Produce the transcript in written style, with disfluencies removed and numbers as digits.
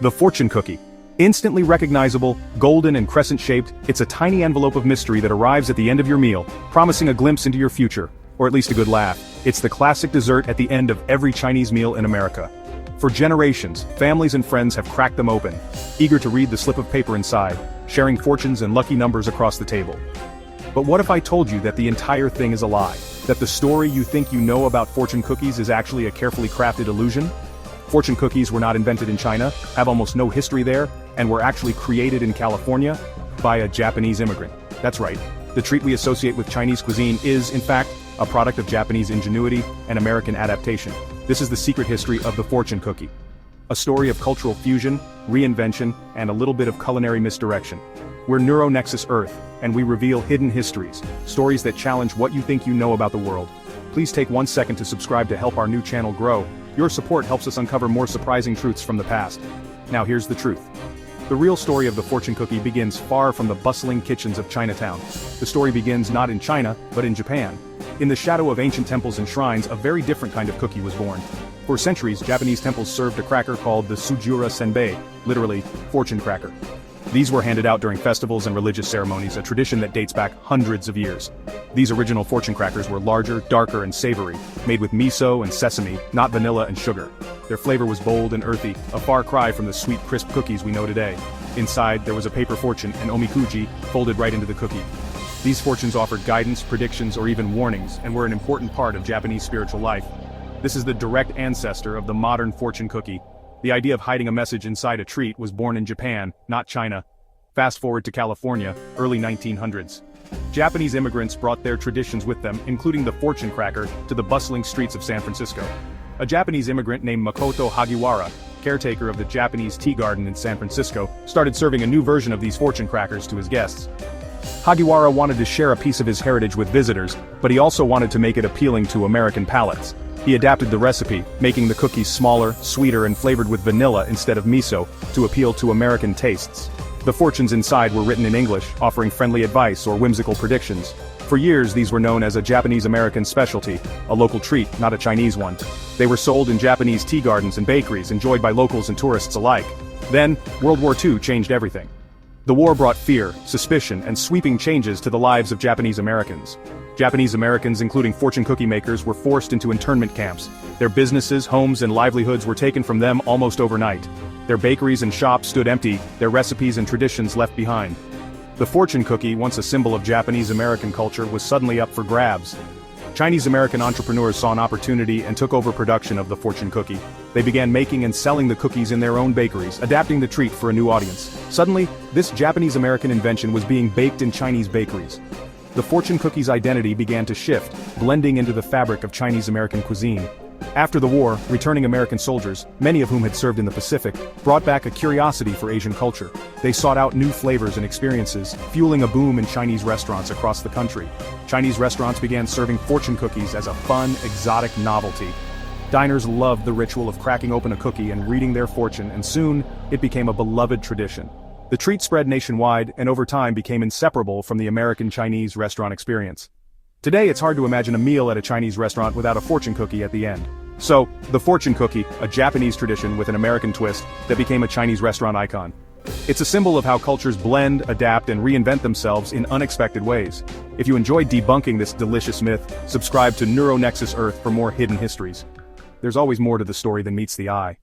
The fortune cookie. Instantly recognizable, golden and crescent-shaped, it's a tiny envelope of mystery that arrives at the end of your meal, promising a glimpse into your future, or at least a good laugh. It's the classic dessert at the end of every Chinese meal in America. For generations, families and friends have cracked them open, eager to read the slip of paper inside, sharing fortunes and lucky numbers across the table. But what if I told you that the entire thing is a lie? That the story you think you know about fortune cookies is actually a carefully crafted illusion? Fortune cookies were not invented in China, have almost no history there, and were actually created in California by a Japanese immigrant. That's right. The treat we associate with Chinese cuisine is, in fact, a product of Japanese ingenuity and American adaptation. This is the secret history of the fortune cookie. A story of cultural fusion, reinvention, and a little bit of culinary misdirection. We're NeuroNexus Earth, and we reveal hidden histories, stories that challenge what you think you know about the world. Please take 1 second to subscribe to help our new channel grow. Your support helps us uncover more surprising truths from the past. Now here's the truth. The real story of the fortune cookie begins far from the bustling kitchens of Chinatown. The story begins not in China, but in Japan. In the shadow of ancient temples and shrines, a very different kind of cookie was born. For centuries, Japanese temples served a cracker called the Sujura Senbei, literally, fortune cracker. These were handed out during festivals and religious ceremonies, a tradition that dates back hundreds of years. These original fortune crackers were larger, darker, and savory, made with miso and sesame, not vanilla and sugar. Their flavor was bold and earthy, a far cry from the sweet crisp cookies we know today. Inside, there was a paper fortune, an omikuji, folded right into the cookie. These fortunes offered guidance, predictions, or even warnings, and were an important part of Japanese spiritual life. This is the direct ancestor of the modern fortune cookie. The idea of hiding a message inside a treat was born in Japan, not China. Fast forward to California, early 1900s. Japanese immigrants brought their traditions with them, including the fortune cracker, to the bustling streets of San Francisco. A Japanese immigrant named Makoto Hagiwara, caretaker of the Japanese tea garden in San Francisco, started serving a new version of these fortune crackers to his guests. Hagiwara wanted to share a piece of his heritage with visitors, but he also wanted to make it appealing to American palates. He adapted the recipe, making the cookies smaller, sweeter, and flavored with vanilla instead of miso, to appeal to American tastes. The fortunes inside were written in English, offering friendly advice or whimsical predictions. For years, these were known as a Japanese-American specialty, a local treat, not a Chinese one. They were sold in Japanese tea gardens and bakeries, enjoyed by locals and tourists alike. Then, World War II changed everything. The war brought fear, suspicion, and sweeping changes to the lives of Japanese Americans. Japanese Americans, including fortune cookie makers, were forced into internment camps. Their businesses, homes, and livelihoods were taken from them almost overnight. Their bakeries and shops stood empty, their recipes and traditions left behind. The fortune cookie, once a symbol of Japanese American culture, was suddenly up for grabs. Chinese American entrepreneurs saw an opportunity and took over production of the fortune cookie. They began making and selling the cookies in their own bakeries, adapting the treat for a new audience. Suddenly, this Japanese American invention was being baked in Chinese bakeries. The fortune cookie's identity began to shift, blending into the fabric of Chinese American cuisine. After the war, returning American soldiers, many of whom had served in the Pacific, brought back a curiosity for Asian culture. They sought out new flavors and experiences, fueling a boom in Chinese restaurants across the country. Chinese restaurants began serving fortune cookies as a fun, exotic novelty. Diners loved the ritual of cracking open a cookie and reading their fortune, and soon, it became a beloved tradition. The treat spread nationwide and over time became inseparable from the American-Chinese restaurant experience. Today it's hard to imagine a meal at a Chinese restaurant without a fortune cookie at the end. So, the fortune cookie, a Japanese tradition with an American twist, that became a Chinese restaurant icon. It's a symbol of how cultures blend, adapt, and reinvent themselves in unexpected ways. If you enjoyed debunking this delicious myth, subscribe to NeuroNexus Earth for more hidden histories. There's always more to the story than meets the eye.